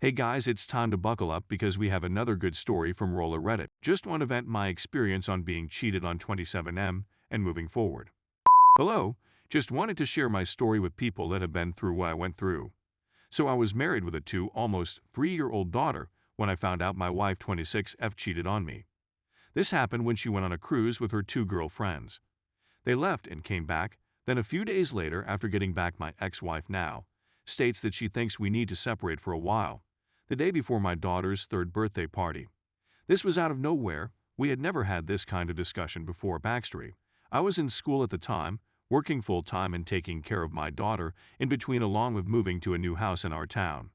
Hey guys, it's time to buckle up because we have another good story from Roller Reddit. Just want to vent my experience on being cheated on 27M and moving forward. Hello, just wanted to share my story with people that have been through what I went through. So I was married with a almost 3-year-old daughter when I found out my wife 26F cheated on me. This happened when she went on a cruise with her 2 girlfriends. They left and came back, then a few days later after getting back my ex-wife now, states that she thinks we need to separate for a while. The day before my daughter's 3rd birthday party. This was out of nowhere. We had never had this kind of discussion before. Backstory: I was in school at the time, working full-time and taking care of my daughter in between along with moving to a new house in our town.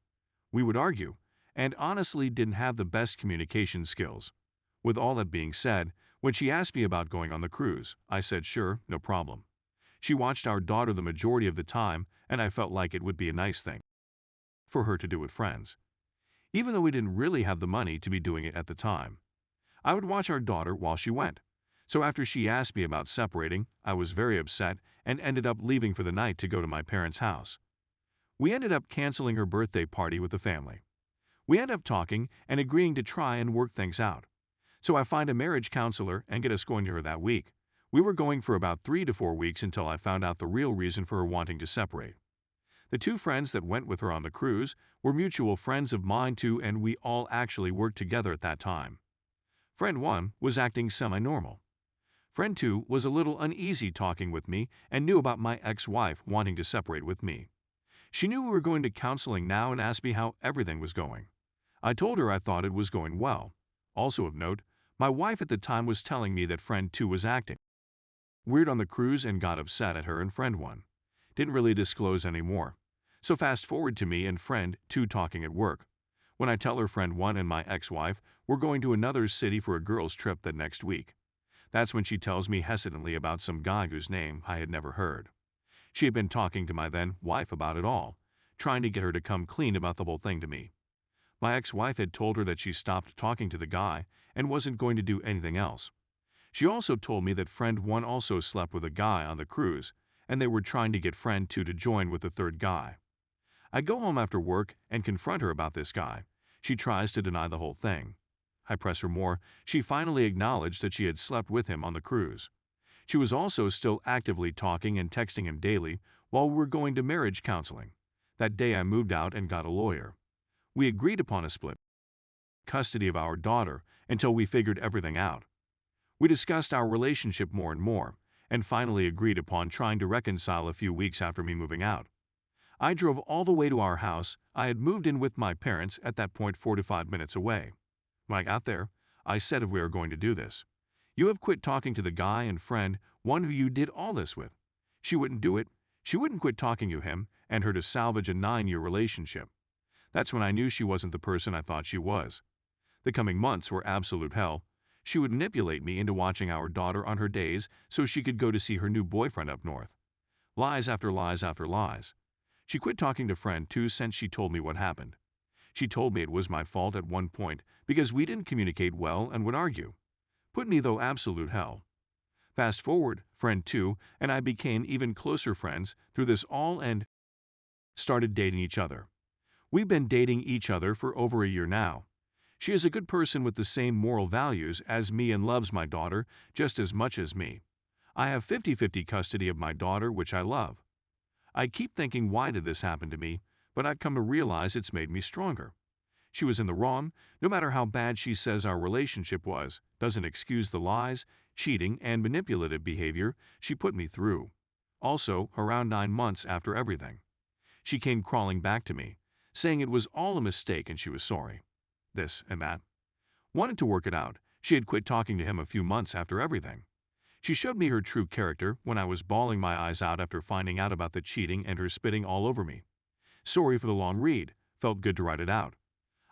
We would argue, and honestly didn't have the best communication skills. With all that being said, when she asked me about going on the cruise, I said sure, no problem. She watched our daughter the majority of the time, and I felt like it would be a nice thing for her to do with friends. Even though we didn't really have the money to be doing it at the time. I would watch our daughter while she went. So after she asked me about separating, I was very upset and ended up leaving for the night to go to my parents' house. We ended up canceling her birthday party with the family. We ended up talking and agreeing to try and work things out. So I find a marriage counselor and get us going to her that week. We were going for about 3 to 4 weeks until I found out the real reason for her wanting to separate. The 2 friends that went with her on the cruise were mutual friends of mine too, and we all actually worked together at that time. Friend 1 was acting semi-normal. Friend 2 was a little uneasy talking with me and knew about my ex-wife wanting to separate with me. She knew we were going to counseling now and asked me how everything was going. I told her I thought it was going well. Also of note, my wife at the time was telling me that friend 2 was acting weird on the cruise and got upset at her and friend 1. Didn't really disclose anymore. So fast forward to me and friend 2 talking at work. When I tell her friend 1 and my ex-wife we're going to another city for a girls' trip that next week. That's when she tells me hesitantly about some guy whose name I had never heard. She had been talking to my then wife about it all, trying to get her to come clean about the whole thing to me. My ex-wife had told her that she stopped talking to the guy and wasn't going to do anything else. She also told me that friend 1 also slept with a guy on the cruise, and they were trying to get friend 2 to join with the 3rd guy. I go home after work and confront her about this guy. She tries to deny the whole thing. I press her more. She finally acknowledged that she had slept with him on the cruise. She was also still actively talking and texting him daily while we were going to marriage counseling. That day I moved out and got a lawyer. We agreed upon a split custody of our daughter until we figured everything out. We discussed our relationship more and more, and finally agreed upon trying to reconcile a few weeks after me moving out. I drove all the way to our house. I had moved in with my parents at that point 4 to 5 minutes away. When I got there, I said if we are going to do this, you have quit talking to the guy and friend 1 who you did all this with. She wouldn't do it. She wouldn't quit talking to him and her to salvage a 9-year relationship. That's when I knew she wasn't the person I thought she was. The coming months were absolute hell. She would manipulate me into watching our daughter on her days so she could go to see her new boyfriend up north. Lies after lies after lies. She quit talking to friend 2 since she told me what happened. She told me it was my fault at one point because we didn't communicate well and would argue. Put me though absolute hell. Fast forward, friend 2 and I became even closer friends through this all and started dating each other. We've been dating each other for over a year now. She is a good person with the same moral values as me and loves my daughter just as much as me. I have 50-50 custody of my daughter, which I love. I keep thinking, why did this happen to me? But I've come to realize it's made me stronger. She was in the wrong. No matter how bad she says our relationship was, doesn't excuse the lies, cheating, and manipulative behavior she put me through. Also, around 9 months after everything, she came crawling back to me, saying it was all a mistake and she was sorry. This and that. Wanted to work it out. She had quit talking to him a few months after everything. She showed me her true character when I was bawling my eyes out after finding out about the cheating and her spitting all over me. Sorry for the long read. Felt good to write it out.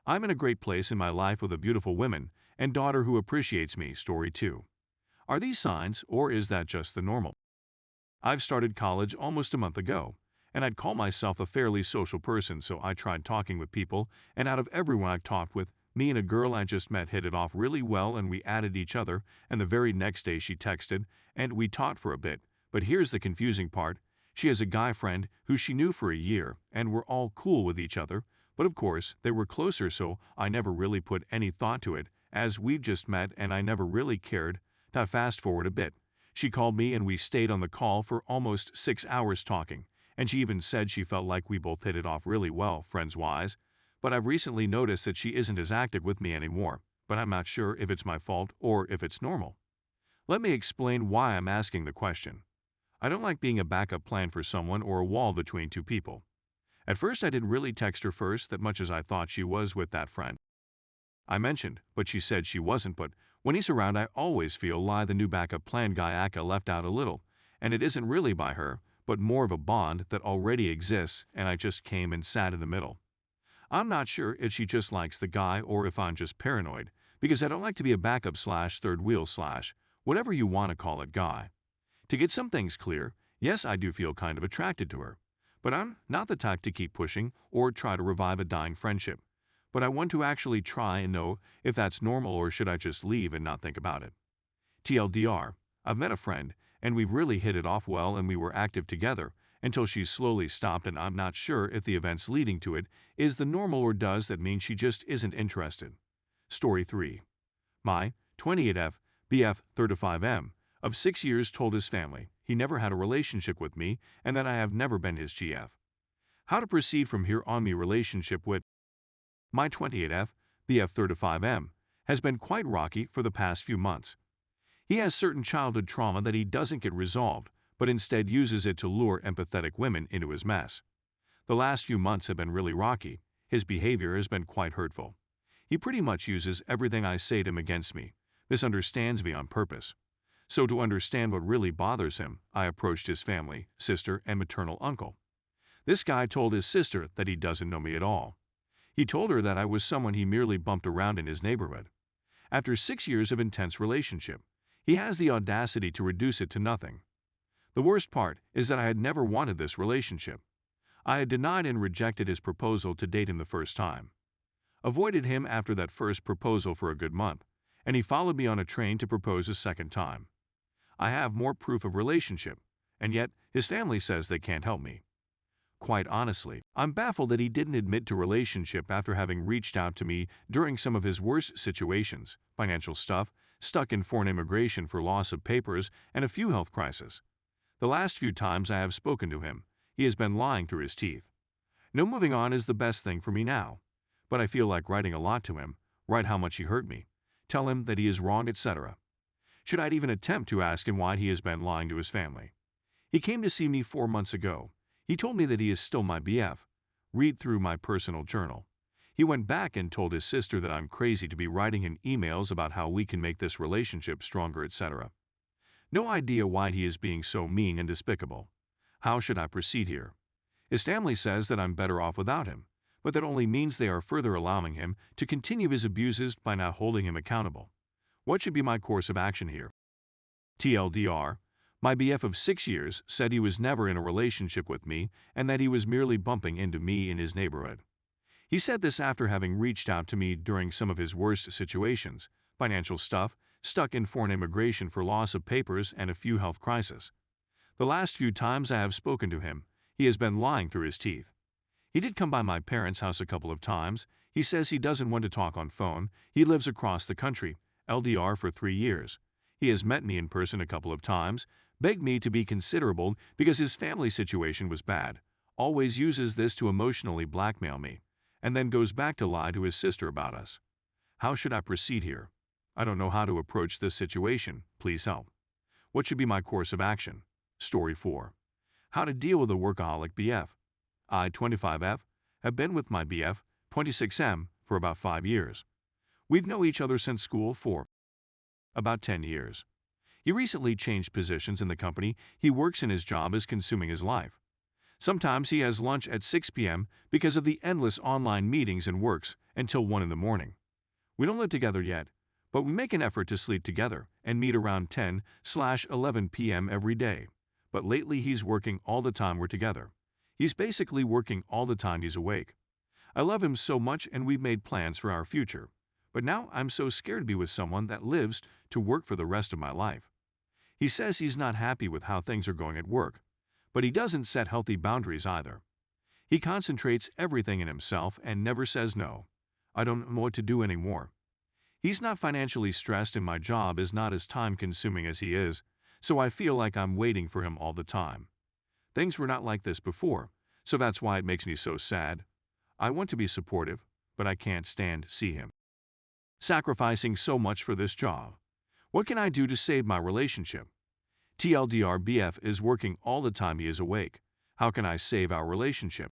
I'm in a great place in my life with a beautiful woman and daughter who appreciates me. Story 2. Are these signs, or is that just the normal? I've started college almost a month ago, and I'd call myself a fairly social person, so I tried talking with people, and out of everyone I talked with, me and a girl I just met hit it off really well and we added each other, and the very next day she texted, and we talked for a bit. But here's the confusing part. She has a guy friend who she knew for a year, and we're all cool with each other, But of course, they were closer, so I never really put any thought to it, as we've just met and I never really cared. To fast forward a bit, she called me and we stayed on the call for almost 6 hours talking, and she even said she felt like we both hit it off really well, friends-wise. But I've recently noticed that she isn't as active with me anymore, but I'm not sure if it's my fault or if it's normal. Let me explain why I'm asking the question. I don't like being a backup plan for someone or a wall between two people. At first I didn't really text her first that much as I thought she was with that friend I mentioned, but she said she wasn't. But when he's around I always feel like the new backup plan guy Aka left out a little, and it isn't really by her, but more of a bond that already exists, and I just came and sat in the middle. I'm not sure if she just likes the guy or if I'm just paranoid, because I don't like to be a backup slash third wheel slash whatever you want to call it guy. To get some things clear, yes, I do feel kind of attracted to her, but I'm not the type to keep pushing or try to revive a dying friendship. But I want to actually try and know if that's normal or should I just leave and not think about it. TLDR, I've met a friend, and we've really hit it off well and we were active together until she slowly stopped, and I'm not sure if the events leading to it is the normal or does that mean she just isn't interested. Story 3. My 28F BF 35M of 6 years told his family he never had a relationship with me and that I have never been his GF. How to proceed from here on. Me relationship with my 28F BF 35M has been quite rocky for the past few months. He has certain childhood trauma that he doesn't get resolved, but instead uses it to lure empathetic women into his mess. The last few months have been really rocky. His behavior has been quite hurtful. He pretty much uses everything I say to him against me, misunderstands me on purpose. So to understand what really bothers him, I approached his family, sister, and maternal uncle. This guy told his sister that he doesn't know me at all. He told her that I was someone he merely bumped around in his neighborhood. After 6 years of intense relationship, he has the audacity to reduce it to nothing. The worst part is that I had never wanted this relationship. I had denied and rejected his proposal to date him the first time. Avoided him after that first proposal for a good month, and he followed me on a train to propose a second time. I have more proof of relationship, and yet his family says they can't help me. Quite honestly, I'm baffled that he didn't admit to relationship after having reached out to me during some of his worst situations, financial stuff, stuck in foreign immigration for loss of papers, and a few health crises. The last few times I have spoken to him, he has been lying through his teeth. No, moving on is the best thing for me now, but I feel like writing a lot to him, write how much he hurt me, tell him that he is wrong, etc. Should I even attempt to ask him why he has been lying to his family? He came to see me 4 months ago. He told me that he is still my BF. Read through my personal journal. He went back and told his sister that I'm crazy to be writing him emails about how we can make this relationship stronger, etc. No idea why he is being so mean and despicable. How should I proceed here? His family says that I'm better off without him, but that only means they are further allowing him to continue his abuses by not holding him accountable. What should be my course of action here? TLDR, my BF of 6 years said he was never in a relationship with me and that he was merely bumping into me in his neighborhood. He said this after having reached out to me during some of his worst situations, financial stuff, stuck in foreign immigration for loss of papers, and a few health crises. The last few times I have spoken to him, he has been lying through his teeth. He did come by my parents' house a couple of times. He says he doesn't want to talk on phone. He lives across the country, LDR, for 3 years. He has met me in person a couple of times, begged me to be considerable because his family situation was bad, always uses this to emotionally blackmail me, and then goes back to lie to his sister about us. How should I proceed here? I don't know how to approach this situation. Please help. What should be my course of action? Story 4. How to deal with a workaholic BF. I, 25F, have been with my BF, 26M, for about 5 years. We've known each other since school for about 10 years. He recently changed positions in the company he works in. His job is consuming his life. Sometimes he has lunch at 6 p.m. because of the endless online meetings and works until 1 in the morning. We don't live together yet, but we make an effort to sleep together and meet around 10/11 p.m. every day. But lately he's working all the time we're together. He's basically working all the time he's awake. I love him so much and we've made plans for our future. But now I'm so scared to be with someone that lives to work for the rest of my life. He says he's not happy with how things are going at work, but he doesn't set healthy boundaries either. He concentrates everything in himself and never says no. I don't know what to do anymore. He's not financially stressed and my job is not as time-consuming as he is, so I feel like I'm waiting for him all the time. Things were not like this before, so that's why it makes me so sad. I want to be supportive, but I can't stand to see him sacrificing so much for this job. What can I do to save my relationship? TLDR BF is working all the time he is awake. How can I save our relationship?